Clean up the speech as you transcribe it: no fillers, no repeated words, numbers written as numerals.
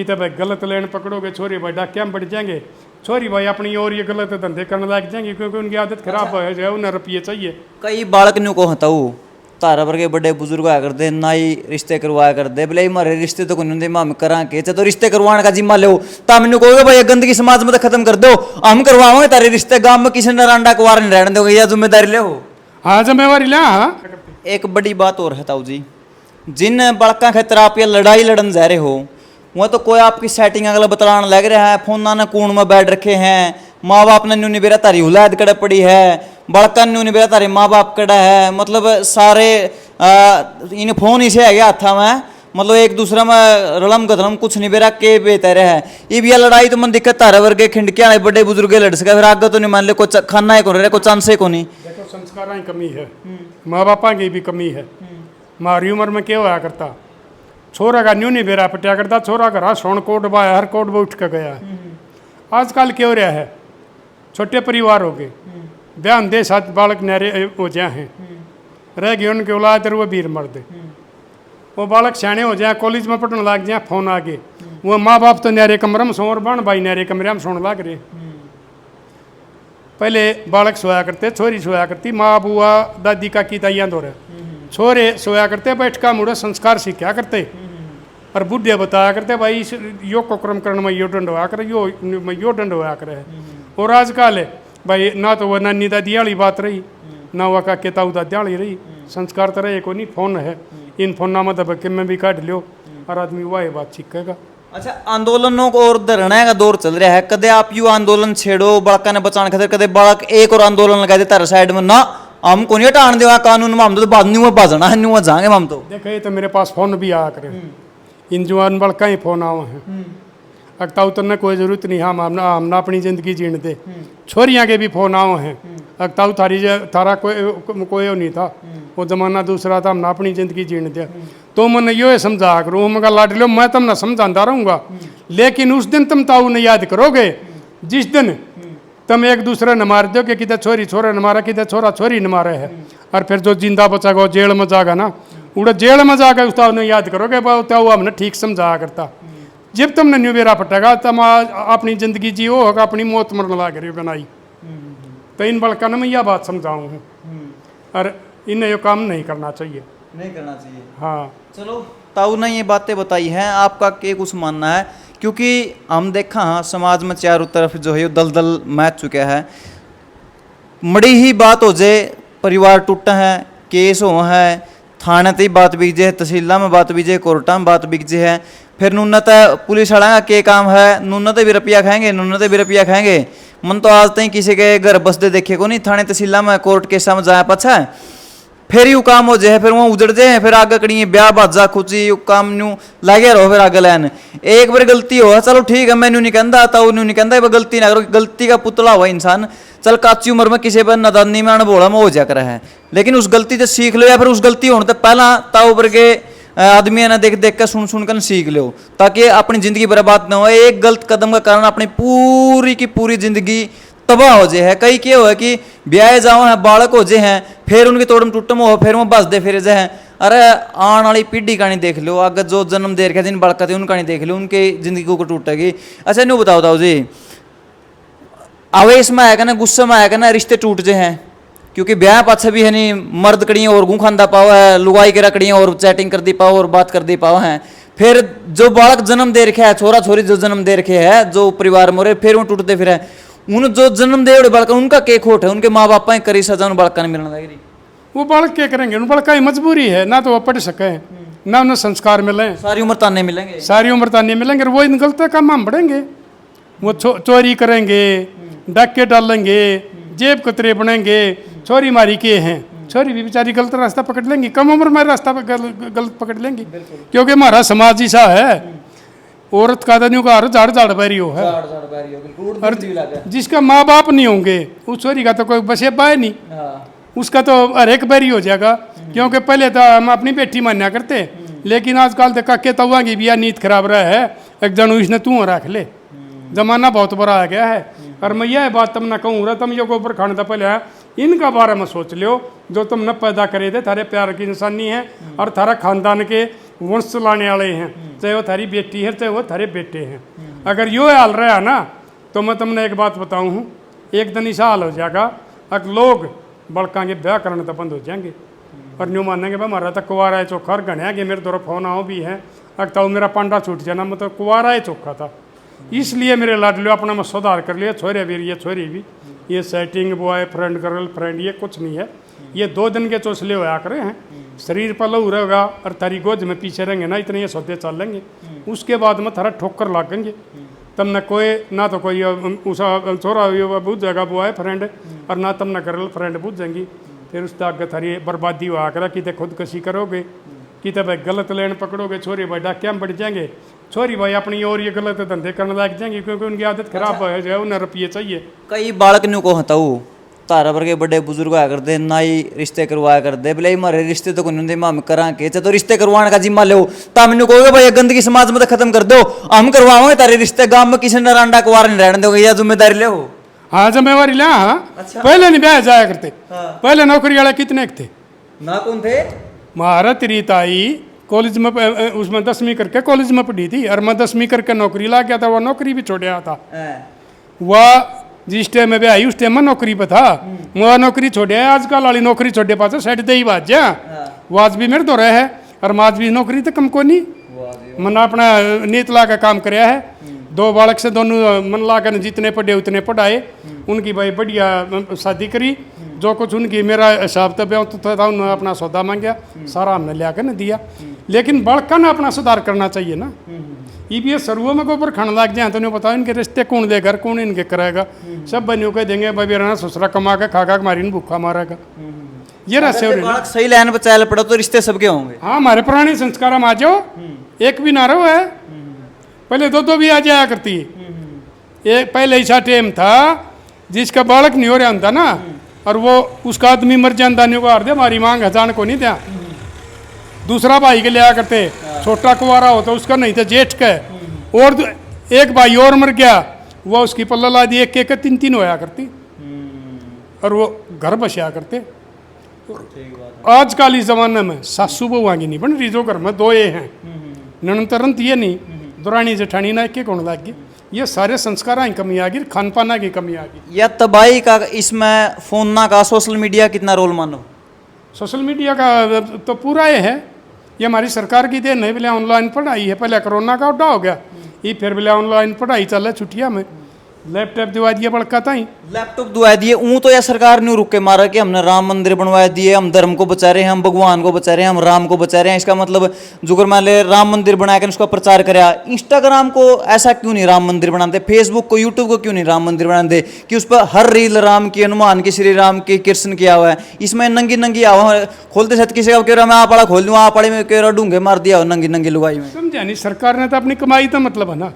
तो भाई गलत लेन पकड़ोगे छोरी भाई डाकिया में बढ़ जाएंगे, छोरी भाई अपनी और ये गलत धंधे करने लग जाएंगे क्योंकि उनकी आदत खराब है जो उन्हें रुपये चाहिए। कई बालक न्यू को हताऊ तारा वर्गे बड़े बुजुर्ग आया कर दे ना ही रिश्ते करवाया कर दे बोले हमारे रिश्ते तो कोई हम करा के तो रिश्ते करवाने का जिम्मा लो ता मैंने कहोगे भाई गंदगी समाज में तो खत्म कर दो हम करवाओगे तारे रिश्ते गांव में किसी ने रांडा कुवार नहीं रहने दोगे, या जिम्मेदारी ले हो। हाँ जिम्मेवारी ले। हाँ एक बड़ी बात और है ताऊ जी, जिन बड़का खतर आप ये लड़ाई लड़न जा रहे हो वह तो कोई आपकी सेटिंग अगला बतलाने लग रहा है, फोन ने कूण में बैठ रखे हैं, माँ बाप ने न्यू निबेरा तारी हुलायद कड़े पड़ी है, बड़का न्यू निबेरा तारी माँ बाप कड़ा है, मतलब सारे इन फोन ही से है गया हाथा में, मतलब एक दूसरे में रलम गदलम कुछ निबेरा के बेहतर है। ये भी लड़ाई तो मन दिक्कत तारा वर्गे खिंडकिया बड़े बुजुर्ग लड़ सके फिर आगे तो नहीं मान ले कोई खाना ही को रहे कोई चांस को नहीं। देखो संस्कारों की कमी है, माँ बापा की भी कमी है। हमारी उम्र में क्या होया करता, छोरा का न्यू नहीं बेरा पटिया करता, छोरा का सोन कोट बाया हर कोट में उठ के गया। आजकल क्या हो रहा है, छोटे परिवार हो गए, बयान दे साथ बालक नहरे हो जाए हैं, रह गए उनके औलाद वो वीर मर्द, वो बालक सियाने हो जाए कॉलेज में पढ़ने लग जाए, फोन आ गए, वो माँ बाप तो नहरे कमरे में सो और बहन भाई नहरे कमरे में सोने लग रहे। पहले बालक सोया करते, छोरी सोया करती, माँ बुआ दादी का की ताइयाँ दो रहे, छोरे सोया करते बैठ का मुड़े संस्कार सीखा करते, और बुढ़े बताया करते भाई यो को क्रम करण में यो दंड होया करे, यो दंड होया करे। और आजकल है भाई ना तो वह नानी दादी वाली बात रही ना वह का केताऊ दादी वाली रही, संस्कार तो रहे को नहीं, फोन है इन फोन ना मतलब कि में भी काट लियो और आदमी वह बात सीखेगा। अच्छा आंदोलनों को और धरने का दौर चल रहा है, कदे आप यू आंदोलन छेड़ो बड़का ने बचाने खातिर, कदे बालक एक और आंदोलन लगा दे तारा साइड में ना हम को नहीं हटाने देवा कानून में, हम तो बाद न्यू बाजना है न्यू जाएंगे हम तो। देखो ये तो मेरे पास फोन भी आया करे, इन जवान बड़का ही फोन आवा है, अगताऊ तो न कोई जरूरत नहीं, हम अपनी जिंदगी जीने दे, छोरियाँ के भी फोन आओ हैं, अगताऊ थारा कोई नहीं था, वो जमाना दूसरा था, हमने अपनी जिंदगी जीने दिया। तो मैंने यो समझा करूँ मैं लाड लो, मैं तुमने समझाता रहूँगा, लेकिन उस दिन तुम ताऊ ने याद करोगे जिस दिन तुम एक दूसरे ने मार दो कि किधर छोरी छोरे ने मारा, किधर छोरा छोरी ने मारे है, और फिर जो जिंदा बचागा जेल में जागा ना, उड़ा जेल में जाकर उस ताऊ ने याद करोगे ताऊ हमने ठीक समझाया करता। जब तुमने न्यू बेरा पटेगा तुम अपनी जिंदगी जियो होगा, अपनी मौत मरने लग रही बनाई। तो इन बड़का ने मैं यह बात समझाऊँ हूँ, और इन्हें ये काम नहीं करना चाहिए, नहीं करना चाहिए। हाँ चलो ताऊ ने ये बातें बताई हैं, आपका क्या कुछ मानना है? क्योंकि हम देखा हाँ समाज में चारों तरफ जो है दलदल मैच चुका है, मड़ी ही बात हो जाए परिवार टूटा है, केस हो है, थाने ते बात बिक जाए, तहसील में बात बिक जाए, कोर्टा में बात बिक जाए, फिर नुन्नत पुलिस वाला का के काम है, नुन्नत भी रुपया खाएंगे, नुन्नत भी रुपया खाएंगे। मन तो आज तक किसी के घर बसते देखे को नहीं, थाने तहसील में कोर्ट के सामने जाया पछा है फिर यू काम हो जाए, फिर वहाँ उजड़ जाए, फिर आगे कड़ी ब्याह बाजा खुची यू काम न्यू लगे रहो, फिर आगे लैन एक बार गलती हो चलो ठीक है, मैं न्यू नहीं कहता ताऊ न्यू नहीं कहता गलती ना करो, गलती का पुतला हुआ इंसान, चल काची उम्र में किसी पर नादानी में अनबोला में हो जा कर है, लेकिन उस गलती से सीख लो, या फिर उस गलती होने से पहला ताऊ पर के आदमी ने देख देख कर सुन कर सीख लो, ताकि अपनी जिंदगी बर्बाद ना हो। एक गलत कदम का कारण अपनी पूरी की पूरी जिंदगी तबाह हो जाए है। कई क्या हो कि ब्याह जाओ है, बालक हो जाए हैं, फिर उनके तोड़म टूटम हो, फिर वो बसते फिर जाए हैं। अरे आने वाली पीढ़ी का नहीं देख लो, अगर जो जन्म दे रखे जिन बालक थे उनका नहीं देख लो, उनकी जिंदगी को टूटेगी। अच्छा न्यू बताओ ताऊ जी, आवेश में आएगा ना, गुस्से में आएगा ना, रिश्ते टूट जाए हैं, क्योंकि ब्याह पाछे भी है नहीं मर्द कड़ियाँ और गूँ खांदा पाओ है, लुगाई के रकड़ियाँ और चैटिंग कर दी पाओ और बात कर दी पाओ हैं, फिर जो बालक जन्म दे रखे है, छोरा छोरी जो जन्म दे रखे है, जो परिवार में फिर वो टूटते फिर है, उन जो जन्म दे बालक उनका के खोट है, उनके माँ बापा ही करी सजा उन बालका ने मिलना लगी, वो बालक क्या करेंगे, उन बालक की मजबूरी है, ना तो वो पढ़ सके ना उन्हें संस्कार मिले, सारी उम्र ताने मिलेंगे, सारी उम्र ताने मिलेंगे, वो इन गलत काम हम बढ़ेंगे, वो चोरी करेंगे, डाके डालेंगे, जेब कतरे बनेंगे, छोरी मारी के हैं, छोरी भी बेचारी गलत रास्ता पकड़ लेंगी, कम उम्र में रास्ता गलत पकड़ लेंगी, क्योंकि हमारा समाज ऐसा है, औरत का दनियों का झाड़ झाड़ बैरी हो है, और जिसका माँ बाप नहीं होंगे उस छोरी का तो कोई बसे पाए नहीं, उसका तो हर एक बैरी हो जाएगा। क्योंकि पहले तो हम अपनी बेटी मान्या करते, लेकिन आजकल तो काके तवा की भी नीत खराब रहा है, एक जन इसने तू रख ले, जमाना बहुत बड़ा आ गया है। और मैं यह बात तुम ना कहूँ रहा, तुम यो गोबर खाने तो पहले इनका बारे में सोच लो, जो तुम न पैदा करे थे, थारे प्यार की निशानी है, और थारा खानदान के वंश चलाने वाले हैं, चाहे वो थारी बेटी है चाहे वो थारे बेटे हैं। अगर यो हाल रहा ना तो मैं तुमने एक बात बताऊँ हूँ, एक दिन ऐसा हाल हो जाएगा अगर लोग बड़का के ब्याह करने तो बंद हो जाएंगे और न्यू मानेंगे भाई हमारा तो कुआरा है चोखा और गणिया कि मेरे तरफ फोन आओ भी है अगर तो मेरा पांडा छूट जाना मैं तो कुआरा है चोखा था। इसलिए मेरे लाडलियो अपना मैं सुधार कर लिया, छोरे भी ये छोरी भी, ये setting boy friend girl friend ये कुछ नहीं है, ये 2 दिन के चौसले होया करे हैं। शरीर पर लहू रहेगा और तारी गोद में पीछे रहेंगे ना, इतने ये सौदे चल लेंगे, उसके बाद में थारा ठोकर लागेंगे। तब न कोई ना तो कोई उसा छोरा बूझ जाएगा बॉय फ्रेंड और ना तब न गर्ल फ्रेंड बूझ जाएंगी। फिर उसका आगे थारी बर्बादी हुआ करा, कितने खुदकशी करोगे, कितने भाई गलत लेन पकड़ोगे, छोरी भाई डाकिया में बढ़ जाएंगे, छोरी भाई अपनी और ये गलत धंधे करने लग जाएंगे क्योंकि उनकी आदत खराब है जो उन्हें रुपये चाहिए। कई बालक न्यू को हताऊ तारा वर्गे बड़े बुजुर्ग आया करते ना ही रिश्ते करवाया करते, बोले हमारे रिश्ते तो कोई हम करा के तो रिश्ते करवाने का जिम्मा लो, ता मैंने कहोगे भाई गंदगी समाज में तो खत्म कर दो, हम करवाओगे तारे रिश्ते, गांव में किसी ने रांडा कुवार नहीं रहने दोगे, या जिम्मेदारी ले हो। हाँ जिम्मेवारी लिया। हाँ अच्छा। पहले नहीं ब्याह जाया करते। हाँ। पहले नौकरी वाले कितने थे ना कौन थे? महारत रीताई कॉलेज में उसमें 10वीं करके कॉलेज में पढ़ी थी और मैं 10वीं करके नौकरी ला गया था, वह नौकरी भी छोड़ आया था। वह जिस टाइम में आई उस टाइम में नौकरी पे था, वह नौकरी छोड़े आजकल वाली नौकरी छोड़े पास साइड दे ही बात जा वाज भी मेरे दो रहे है और माज भी नौकरी तो कम को नहीं मैंने अपना नीत ला का काम कराया है। 2 बालक से दोनों मन ला कर जितने पढ़े उतने पढ़ाए, उनकी भाई बढ़िया शादी करी, जो कुछ उनकी मेरा हिसाब तब था उन्होंने अपना सौदा मांगा, सारा हमने लिया कर न दिया। लेकिन बड़का ना अपना सुधार करना चाहिए ना, ये भी सरुओं में गोबर खाने लग जाए तो उन्हें बताओ इनके रिश्ते कौन देगा कौन इनके कराएगा, सब बनियों कह देंगे भाई मेरा ससुरा कमा के खा मारी ने भूखा मारेगा, ये रहस्य हो रहे। सही लाइन पर चाल पड़ो तो रिश्ते सबके होंगे। हाँ हमारे पुराने संस्कार हम आ जाओ, एक भी ना रहो है, पहले 2 भी आ जाया करती है। एक पहले ऐसा टाइम था जिसका बालक नहीं हो रहा था ना और वो उसका आदमी मर जाता नहीं को दे हमारी मांग हजान को नहीं दिया, दूसरा भाई के लिया करते, छोटा कुवारा हो तो उसका नहीं था जेठ का, और एक भाई और मर गया वो उसकी पल्ला ला दी, एक एक 3 होया करती और वो घर बसाया करते। आजकल इस जमाने में सासू बहुआ की नहीं बन रही, जो घर में 2 ये हैं ननतरंत ये नहीं, दुरानी जेठानी ना एक होने लग गई, ये सारे संस्कार की कमी आ गई, खान पाना की कमी आ गई। या तबाही का इसमें फोन ना का सोशल मीडिया कितना रोल मानो? सोशल मीडिया का तो पूरा ये हमारी सरकार की देन है, पहले ऑनलाइन पढ़ाई है, पहले कोरोना का उड्डा हो गया, ये फिर पहले ऑनलाइन पढ़ाई चल रहा छुट्टियाँ में, लैपटॉप दिवा दिया बड़का था ही, लैपटॉप दिवा दिए ऊँ तो या सरकार ने रुक के मारा कि हमने राम मंदिर बनवा दिए, हम धर्म को बचा रहे हैं, हम भगवान को बचा रहे हैं, हम राम को बचा रहे हैं। इसका मतलब जुगर मान ले राम मंदिर बना कर उसका प्रचार कराया, इंस्टाग्राम को ऐसा क्यों नहीं राम मंदिर बनाते, फेसबुक को यूट्यूब को क्यों नहीं राम मंदिर बनाते कि उस पर हर रील राम की, हनुमान की, श्री राम की, कृष्ण किया हुआ है, इसमें नंगी नंगी आवा खोलते साथ किसी का कह रहा मैं आप पड़ा खोल दूँ, आप पड़े में कह रहा ढूंढे मार दिया नंगी नंगी लुगाई में। समझा नहीं, सरकार ने तो अपनी कमाई तो मतलब है ना।